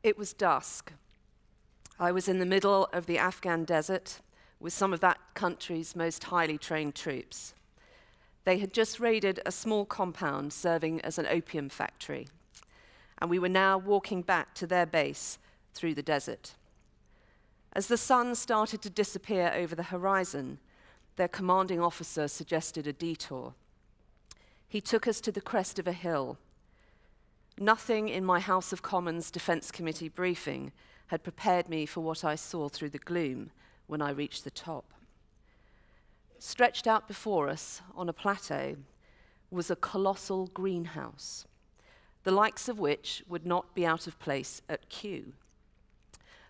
It was dusk. I was in the middle of the Afghan desert with some of that country's most highly trained troops. They had just raided a small compound serving as an opium factory, and we were now walking back to their base through the desert. As the sun started to disappear over the horizon, their commanding officer suggested a detour. He took us to the crest of a hill. Nothing in my House of Commons Defence Committee briefing had prepared me for what I saw through the gloom when I reached the top. Stretched out before us on a plateau was a colossal greenhouse, the likes of which would not be out of place at Kew.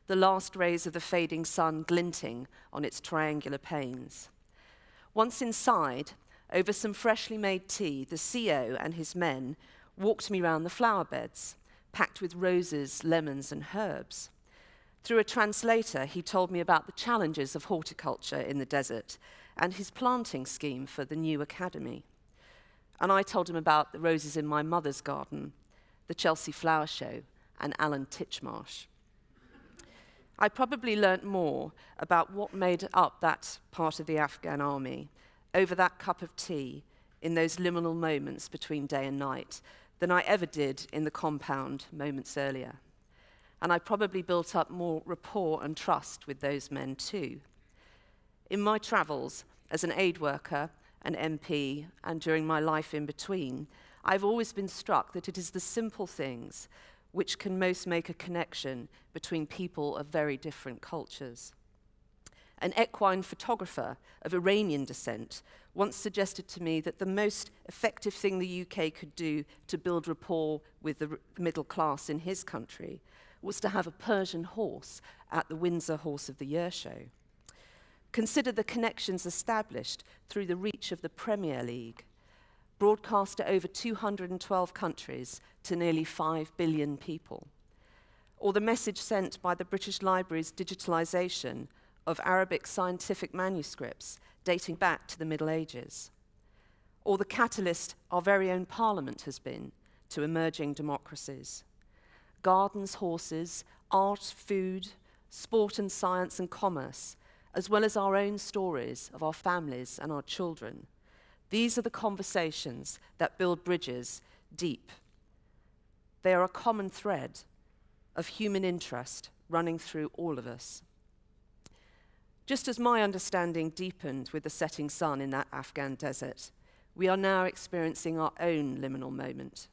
The last rays of the fading sun glinting on its triangular panes. Once inside, over some freshly made tea, the CO and his men walked me round the flower beds, packed with roses, lemons, and herbs. Through a translator, he told me about the challenges of horticulture in the desert and his planting scheme for the new academy. And I told him about the roses in my mother's garden, the Chelsea Flower Show, and Alan Titchmarsh. I probably learnt more about what made up that part of the Afghan army over that cup of tea in those liminal moments between day and night than I ever did in the compound moments earlier. And I probably built up more rapport and trust with those men too. In my travels as an aid worker, an MP, and during my life in between, I've always been struck that it is the simple things which can most make a connection between people of very different cultures. An equine photographer of Iranian descent once suggested to me that the most effective thing the UK could do to build rapport with the middle class in his country was to have a Persian horse at the Windsor Horse of the Year show. Consider the connections established through the reach of the Premier League, broadcast to over 212 countries to nearly 5 billion people, or the message sent by the British Library's digitalisation of Arabic scientific manuscripts dating back to the Middle Ages, or the catalyst our very own Parliament has been to emerging democracies. Gardens, horses, art, food, sport and science and commerce, as well as our own stories of our families and our children. These are the conversations that build bridges deep. They are a common thread of human interest running through all of us. Just as my understanding deepened with the setting sun in that Afghan desert, we are now experiencing our own liminal moment.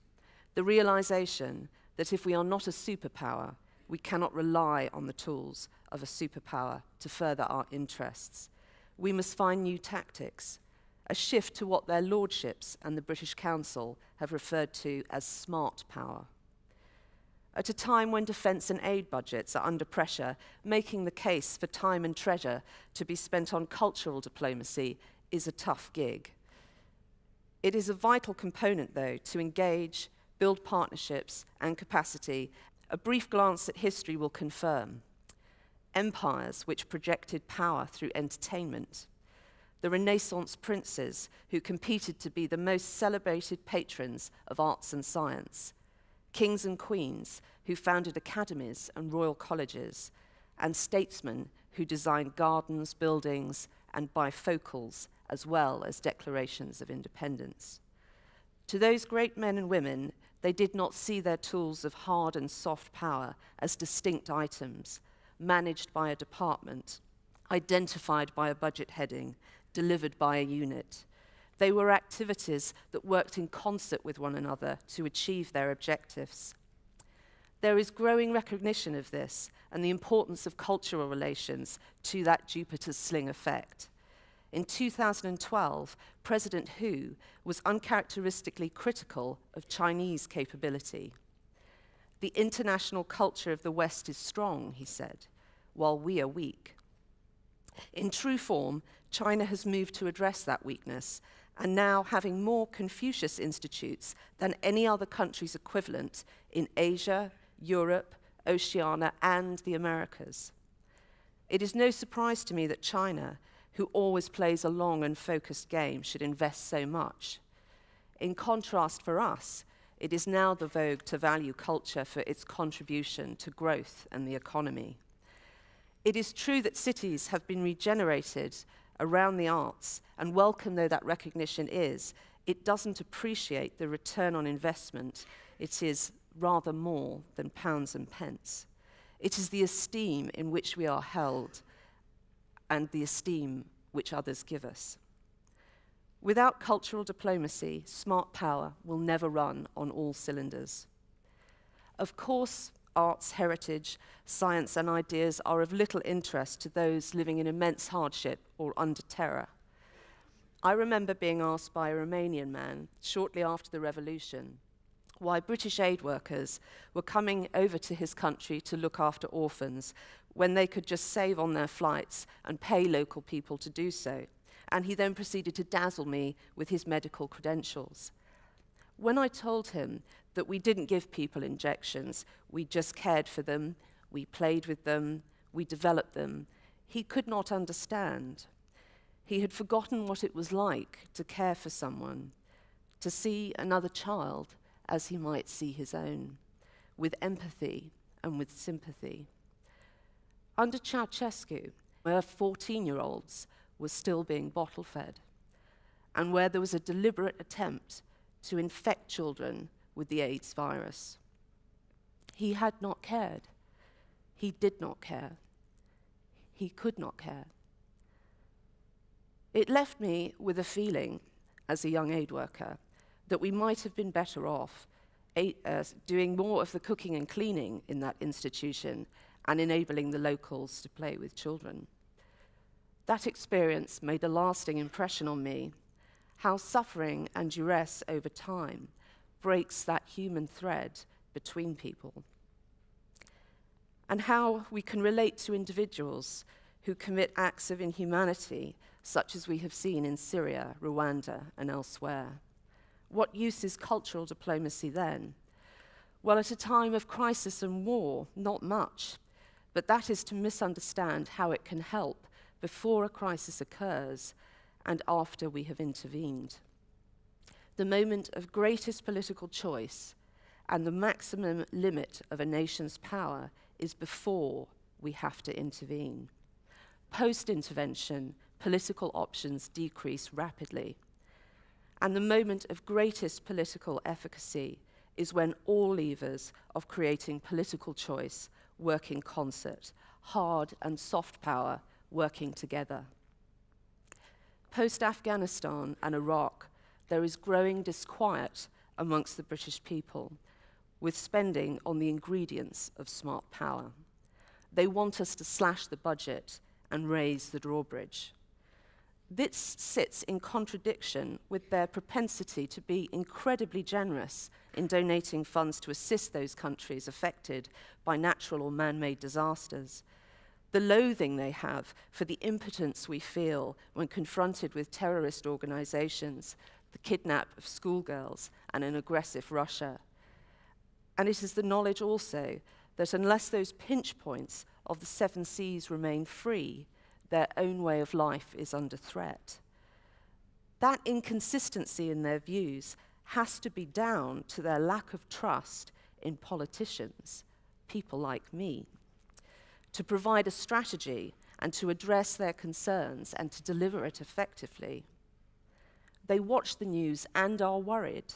The realization that if we are not a superpower, we cannot rely on the tools of a superpower to further our interests. We must find new tactics, a shift to what their lordships and the British Council have referred to as smart power. At a time when defence and aid budgets are under pressure, making the case for time and treasure to be spent on cultural diplomacy is a tough gig. It is a vital component, though, to engage, build partnerships and capacity. A brief glance at history will confirm. Empires which projected power through entertainment, the Renaissance princes who competed to be the most celebrated patrons of arts and science, kings and queens who founded academies and royal colleges, and statesmen who designed gardens, buildings, and bifocals, as well as declarations of independence. To those great men and women, they did not see their tools of hard and soft power as distinct items, managed by a department, identified by a budget heading, delivered by a unit. They were activities that worked in concert with one another to achieve their objectives. There is growing recognition of this and the importance of cultural relations to that Jupiter's sling effect. In 2012, President Hu was uncharacteristically critical of Chinese capability. The international culture of the West is strong, he said, while we are weak. In true form, China has moved to address that weakness, and now having more Confucius institutes than any other country's equivalent in Asia, Europe, Oceania, and the Americas. It is no surprise to me that China, who always plays a long and focused game, should invest so much. In contrast for us, It is now the vogue to value culture for its contribution to growth and the economy. It is true that cities have been regenerated around the arts, and welcome though that recognition is, it doesn't appreciate the return on investment. It is rather more than pounds and pence. It is the esteem in which we are held and the esteem which others give us. Without cultural diplomacy, smart power will never run on all cylinders. Of course, arts, heritage, science, and ideas are of little interest to those living in immense hardship or under terror. I remember being asked by a Romanian man shortly after the revolution why British aid workers were coming over to his country to look after orphans when they could just save on their flights and pay local people to do so. And he then proceeded to dazzle me with his medical credentials. When I told him that we didn't give people injections, we just cared for them, we played with them, we developed them, he could not understand. He had forgotten what it was like to care for someone, to see another child as he might see his own, with empathy and with sympathy. Under Ceausescu, where 14-year-olds were still being bottle-fed, and where there was a deliberate attempt to infect children with the AIDS virus. He had not cared. He did not care. He could not care. It left me with a feeling, as a young aid worker, that we might have been better off doing more of the cooking and cleaning in that institution and enabling the locals to play with children. That experience made a lasting impression on me, how suffering and duress over time breaks that human thread between people, and how we can relate to individuals who commit acts of inhumanity, such as we have seen in Syria, Rwanda, and elsewhere. What use is cultural diplomacy then? Well, at a time of crisis and war, not much, but that is to misunderstand how it can help before a crisis occurs and after we have intervened. The moment of greatest political choice and the maximum limit of a nation's power is before we have to intervene. Post-intervention, political options decrease rapidly. And the moment of greatest political efficacy is when all levers of creating political choice work in concert, hard and soft power working together. Post-Afghanistan and Iraq, there is growing disquiet amongst the British people with spending on the ingredients of smart power. They want us to slash the budget and raise the drawbridge. This sits in contradiction with their propensity to be incredibly generous in donating funds to assist those countries affected by natural or man-made disasters. The loathing they have for the impotence we feel when confronted with terrorist organizations, the kidnap of schoolgirls, and an aggressive Russia. And it is the knowledge also that unless those pinch points of the 7 seas remain free, their own way of life is under threat. That inconsistency in their views has to be down to their lack of trust in politicians, people like me, to provide a strategy and to address their concerns and to deliver it effectively. They watch the news and are worried.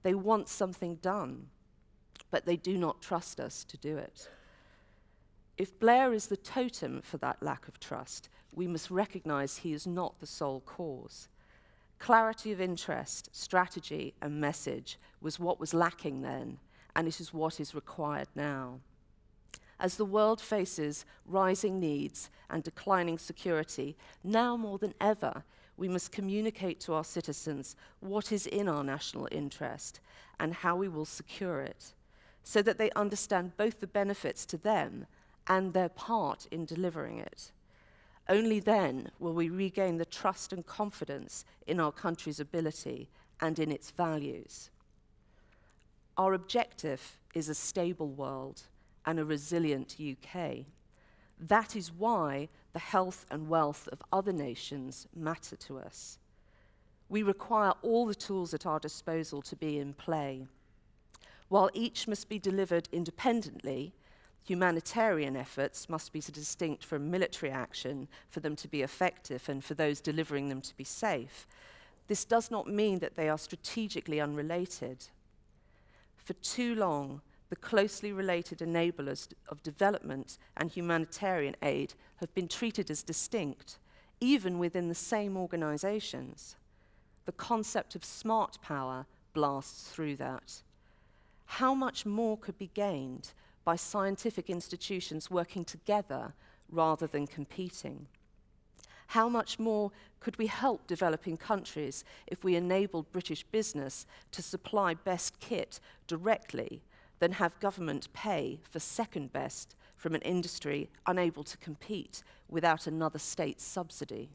They want something done, but they do not trust us to do it. If Blair is the totem for that lack of trust, we must recognize he is not the sole cause. Clarity of interest, strategy, and message was what was lacking then, and it is what is required now. As the world faces rising needs and declining security, now more than ever, we must communicate to our citizens what is in our national interest and how we will secure it, so that they understand both the benefits to them and their part in delivering it. Only then will we regain the trust and confidence in our country's ability and in its values. Our objective is a stable world and a resilient UK. That is why the health and wealth of other nations matter to us. We require all the tools at our disposal to be in play. While each must be delivered independently, humanitarian efforts must be distinct from military action for them to be effective and for those delivering them to be safe. This does not mean that they are strategically unrelated. For too long, the closely related enablers of development and humanitarian aid have been treated as distinct, even within the same organizations. The concept of smart power blasts through that. How much more could be gained by scientific institutions working together rather than competing? How much more could we help developing countries if we enabled British business to supply best kit directly than have government pay for second best from an industry unable to compete without another state's subsidy?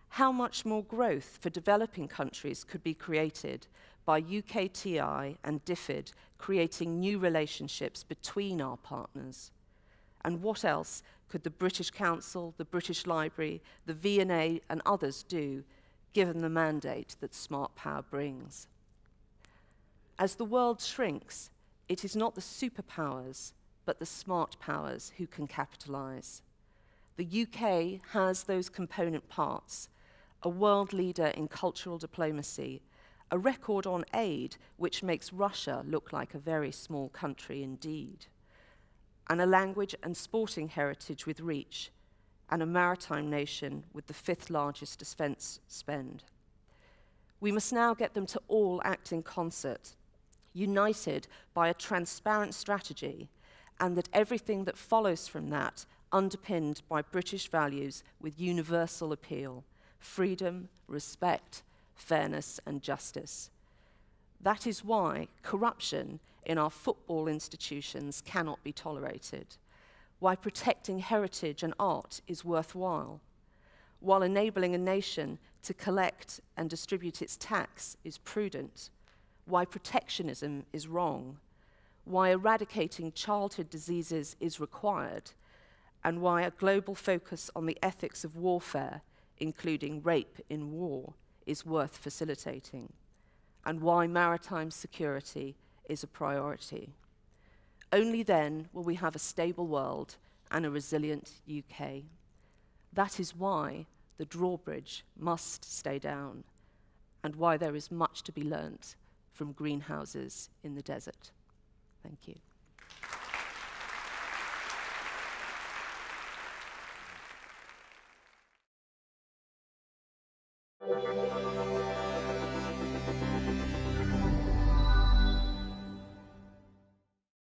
How much more growth for developing countries could be created by UKTI and DFID creating new relationships between our partners? And what else could the British Council, the British Library, the V&A and others do, given the mandate that smart power brings? As the world shrinks, it is not the superpowers, but the smart powers who can capitalise. The UK has those component parts: a world leader in cultural diplomacy, a record on aid which makes Russia look like a very small country indeed, and a language and sporting heritage with reach, and a maritime nation with the 5th largest defence spend. We must now get them to all act in concert, united by a transparent strategy, and that everything that follows from that underpinned by British values with universal appeal: freedom, respect, fairness, and justice. That is why corruption in our football institutions cannot be tolerated, why protecting heritage and art is worthwhile, while enabling a nation to collect and distribute its tax is prudent, why protectionism is wrong, why eradicating childhood diseases is required, and why a global focus on the ethics of warfare, including rape in war, is worth facilitating, and why maritime security is a priority. Only then will we have a stable world and a resilient UK. That is why the drawbridge must stay down, and why there is much to be learnt from greenhouses in the desert. Thank you.